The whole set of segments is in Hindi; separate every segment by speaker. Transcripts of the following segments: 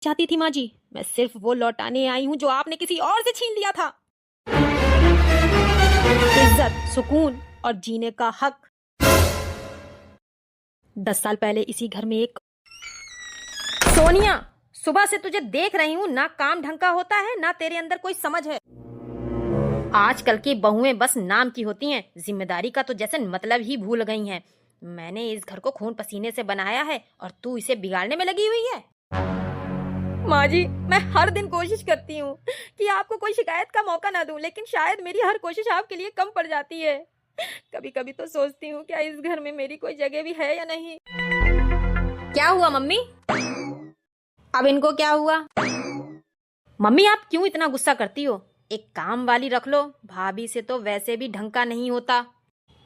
Speaker 1: चाहती थी माँ जी, मैं सिर्फ वो लौटाने आई हूँ जो आपने किसी और से छीन लिया था। इज्जत, सुकून और जीने का हक। 10 साल पहले इसी घर में एक सोनिया, सुबह से तुझे देख रही हूँ, ना काम ढंग का होता है ना तेरे अंदर कोई समझ है। आजकल की बहुएं बस नाम की होती हैं, जिम्मेदारी का तो जैसे मतलब ही भूल गई हैं। मैंने इस घर को खून पसीने से बनाया है और तू इसे बिगाड़ने में लगी हुई है। माँ जी, मैं हर दिन कोशिश करती हूँ कि आपको कोई शिकायत का मौका ना दूं, लेकिन शायद मेरी हर कोशिश आपके लिए कम पड़ जाती है। कभी कभी तो सोचती हूँ क्या इस घर में मेरी कोई जगह भी है या नहीं। क्या हुआ मम्मी? अब इनको क्या हुआ? मम्मी, आप क्यों इतना गुस्सा करती हो? एक काम वाली रख लो, भाभी से तो वैसे भी ढंग का नहीं होता।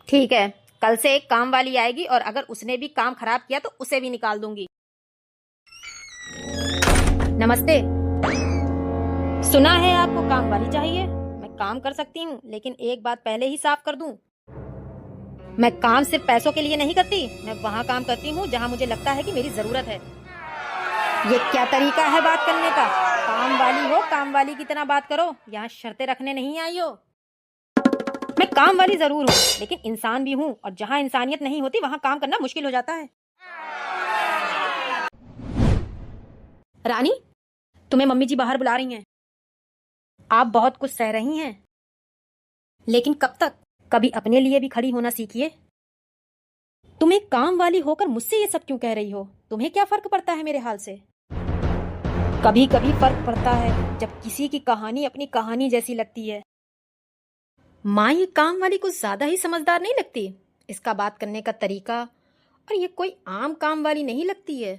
Speaker 1: ठीक है, कल से एक काम वाली आएगी और अगर उसने भी काम खराब किया तो उसे भी निकाल दूंगी। नमस्ते। सुना है आपको काम वाली चाहिए। मैं काम कर सकती हूँ, लेकिन एक बात पहले ही साफ कर दूं, मैं काम सिर्फ पैसों के लिए नहीं करती। मैं वहाँ काम करती हूँ जहाँ मुझे लगता है कि मेरी जरूरत है। ये क्या तरीका है बात करने का? काम वाली हो, काम वाली की तरह बात करो। यहाँ शर्तें रखने नहीं आई हो। मैं काम वाली जरूर हूँ, लेकिन इंसान भी हूँ, और जहाँ इंसानियत नहीं होती वहाँ काम करना मुश्किल हो जाता है। रानी, तुम्हें मम्मी जी बाहर बुला रही हैं। आप बहुत कुछ सह रही हैं, लेकिन कब तक? कभी अपने लिए भी खड़ी होना सीखिए। तुम एक काम वाली होकर मुझसे ये सब क्यों कह रही हो? तुम्हें क्या फर्क पड़ता है मेरे हाल से? कभी कभी फर्क पड़ता है जब किसी की कहानी अपनी कहानी जैसी लगती है। माँ, ये काम वाली कुछ ज्यादा ही समझदार नहीं लगती? इसका बात करने का तरीका, और ये कोई आम काम वाली नहीं लगती है।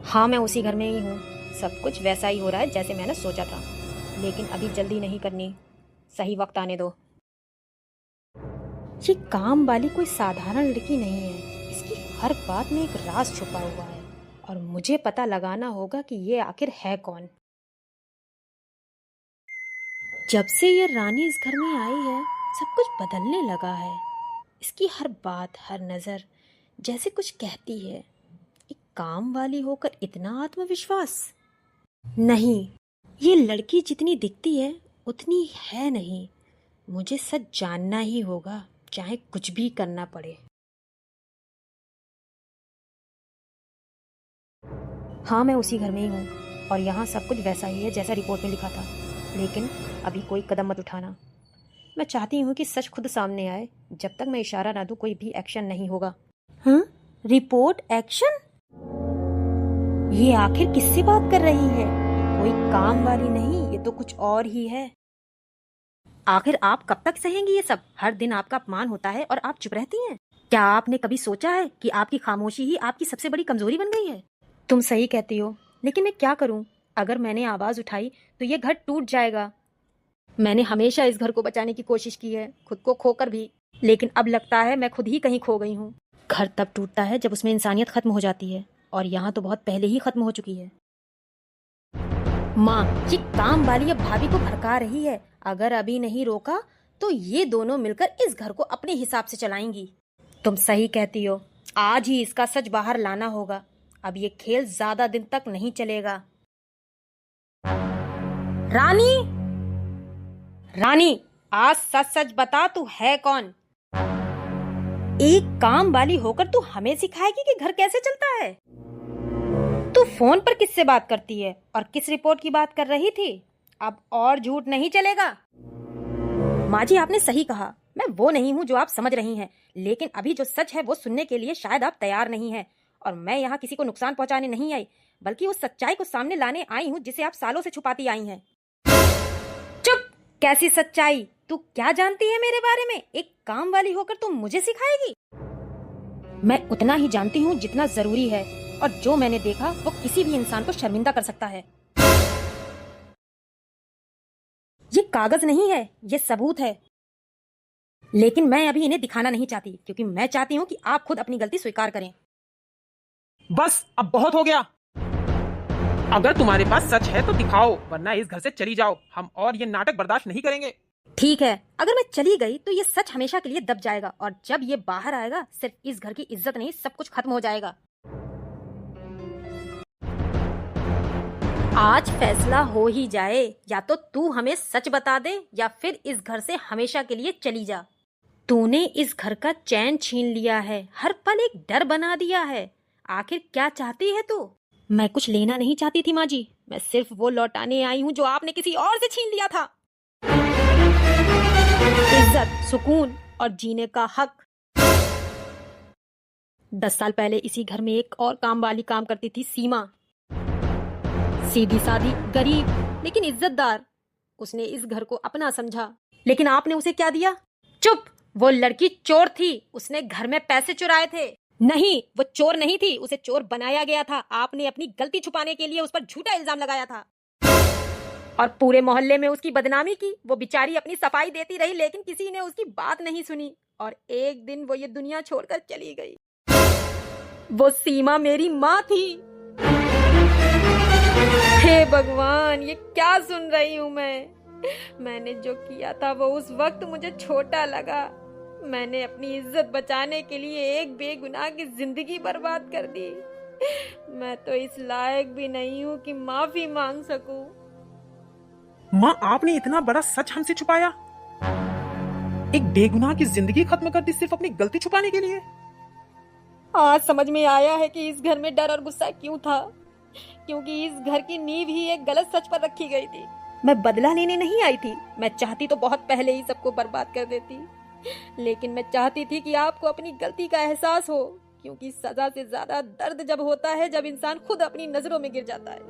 Speaker 1: हाँ, मैं उसी घर में ही हूँ। सब कुछ वैसा ही हो रहा है जैसे मैंने सोचा था, लेकिन अभी जल्दी नहीं करनी, सही वक्त आने दो। ये काम वाली कोई साधारण लड़की नहीं है। इसकी हर बात में एक राज छुपा हुआ है और मुझे पता लगाना होगा कि ये आखिर है कौन। जब से ये रानी इस घर में आई है, सब कुछ बदलने लगा है। इसकी हर बात, हर नजर जैसे कुछ कहती है। एक काम वाली होकर इतना आत्मविश्वास? नहीं, ये लड़की जितनी दिखती है उतनी है नहीं। मुझे सच जानना ही होगा, चाहे कुछ भी करना पड़े। हाँ, मैं उसी घर में ही हूँ और यहाँ सब कुछ वैसा ही है जैसा रिपोर्ट में लिखा था, लेकिन अभी कोई कदम मत उठाना। मैं चाहती हूँ कि सच खुद सामने आए। जब तक मैं इशारा ना दूँ कोई भी एक्शन नहीं होगा। हाँ? रिपोर्ट? एक्शन? ये आखिर किससे बात कर रही है? कोई काम वाली नहीं, ये तो कुछ और ही है। आखिर आप कब तक सहेंगी ये सब? हर दिन आपका अपमान होता है और आप चुप रहती हैं। क्या आपने कभी सोचा है कि आपकी खामोशी ही आपकी सबसे बड़ी कमजोरी बन गई है? तुम सही कहती हो, लेकिन मैं क्या करूं? अगर मैंने आवाज उठाई तो ये घर टूट जाएगा। मैंने हमेशा इस घर को बचाने की कोशिश की है, खुद को खोकर भी, लेकिन अब लगता है मैं खुद ही कहीं खो गई हूँ। घर तब टूटता है जब उसमें इंसानियत खत्म हो जाती है, और यहाँ तो बहुत पहले ही खत्म हो चुकी है। माँ, ये काम वाली अब भाभी को भड़का रही है। अगर अभी नहीं रोका तो ये दोनों मिलकर इस घर को अपने हिसाब से चलाएंगी। तुम सही कहती हो, आज ही इसका सच बाहर लाना होगा। अब ये खेल ज्यादा दिन तक नहीं चलेगा। रानी, रानी, आज सच सच बता, तू है कौन? एक काम वाली होकर तू हमें सिखाएगी कि घर कैसे चलता है? तू फोन पर किससे बात करती है और किस रिपोर्ट की बात कर रही थी? अब और झूठ नहीं चलेगा। माँ जी, आपने सही कहा, मैं वो नहीं हूँ जो आप समझ रही हैं, लेकिन अभी जो सच है वो सुनने के लिए शायद आप तैयार नहीं हैं। और मैं यहाँ किसी को नुकसान पहुंचाने नहीं आई, बल्कि उस सच्चाई को सामने लाने आई हूँ जिसे आप सालों से छुपाती आई हैं। चुप! कैसी सच्चाई? तू क्या जानती है मेरे बारे में? एक काम वाली होकर तुम मुझे सिखाएगी? मैं उतना ही जानती हूँ जितना जरूरी है, और जो मैंने देखा वो किसी भी इंसान को शर्मिंदा कर सकता है। ये कागज नहीं है, ये सबूत है, लेकिन मैं अभी इन्हें दिखाना नहीं चाहती, क्योंकि मैं चाहती हूँ कि आप खुद अपनी गलती स्वीकार करें।
Speaker 2: बस अब बहुत हो गया। अगर तुम्हारे पास सच है तो दिखाओ, वरना इस घर से चली जाओ। हम और ये नाटक बर्दाश्त नहीं करेंगे।
Speaker 1: ठीक है, अगर मैं चली गई तो ये सच हमेशा के लिए दब जाएगा, और जब ये बाहर आएगा सिर्फ इस घर की इज्जत नहीं, सब कुछ खत्म हो जाएगा। आज फैसला हो ही जाए, या तो तू हमें सच बता दे या फिर इस घर से हमेशा के लिए चली जा। तूने इस घर का चैन छीन लिया है, हर पल एक डर बना दिया है। आखिर क्या चाहती है तू? मैं कुछ लेना नहीं चाहती थी माँ जी, मैं सिर्फ वो लौटाने आई हूँ जो आपने किसी और से छीन लिया था। इज्जत, सुकून और जीने का हक। 10 साल पहले इसी घर में एक और काम वाली काम करती थी, सीमा। सीधी सादी, गरीब लेकिन इज्जतदार। उसने इस घर को अपना समझा, लेकिन आपने उसे क्या दिया? चुप! वो लड़की चोर थी, उसने घर में पैसे चुराए थे। नहीं, वो चोर नहीं थी, उसे चोर बनाया गया था। आपने अपनी गलती छुपाने के लिए उस पर झूठा इल्जाम लगाया था और पूरे मोहल्ले में उसकी बदनामी की। वो बेचारी अपनी सफाई देती रही, लेकिन किसी ने उसकी बात नहीं सुनी और एक दिन वो ये दुनिया छोड़कर चली गई। वो सीमा मेरी माँ थी। हे भगवान, ये क्या सुन रही हूँ मैंने जो किया था वो उस वक्त मुझे छोटा लगा। मैंने अपनी इज्जत बचाने के लिए एक बेगुनाह की जिंदगी बर्बाद कर दी। मैं तो इस लायक भी नहीं हूँ कि माफी मांग सकूं।
Speaker 2: माँ, आपने इतना बड़ा सच हमसे छुपाया, एक बेगुनाह की जिंदगी खत्म कर दी सिर्फ अपनी गलती छुपाने के लिए।
Speaker 1: आज समझ में आया है कि इस घर में डर और गुस्सा क्यों था, क्योंकि इस घर की नींव ही एक गलत सच पर रखी गई थी। मैं बदला लेने नहीं आई थी, मैं चाहती तो बहुत पहले ही सबको बर्बाद कर देती, लेकिन मैं चाहती थी कि आपको अपनी गलती का एहसास हो, क्योंकि सजा से ज्यादा दर्द जब होता है जब इंसान खुद अपनी नजरों में गिर जाता है।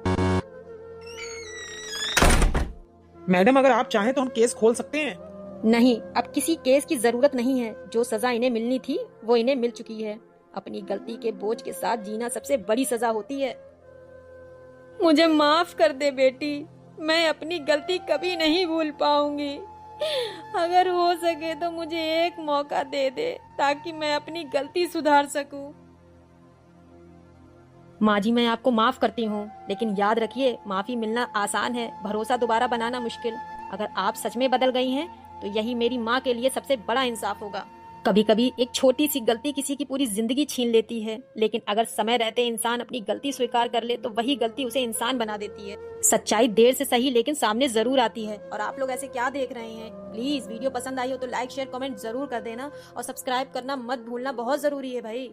Speaker 2: मैडम, अगर आप चाहें तो हम केस खोल सकते हैं।
Speaker 1: नहीं, अब किसी केस की जरूरत नहीं है। जो सजा इन्हें मिलनी थी वो इन्हें मिल चुकी है। अपनी गलती के बोझ के साथ जीना सबसे बड़ी सजा होती है। मुझे माफ कर दे बेटी, मैं अपनी गलती कभी नहीं भूल पाऊंगी। अगर हो सके तो मुझे एक मौका दे दे ताकि मैं अपनी गलती सुधार सकूं। माँ जी, मैं आपको माफ करती हूँ, लेकिन याद रखिए, माफी मिलना आसान है, भरोसा दोबारा बनाना मुश्किल। अगर आप सच में बदल गई हैं तो यही मेरी माँ के लिए सबसे बड़ा इंसाफ होगा। कभी कभी एक छोटी सी गलती किसी की पूरी जिंदगी छीन लेती है, लेकिन अगर समय रहते इंसान अपनी गलती स्वीकार कर ले तो वही गलती उसे इंसान बना देती है। सच्चाई देर से सही लेकिन सामने जरूर आती है। और आप लोग ऐसे क्या देख रहे हैं? प्लीज, वीडियो पसंद आई हो तो लाइक शेयर कमेंट जरूर कर देना और सब्सक्राइब करना मत भूलना, बहुत जरूरी है भाई।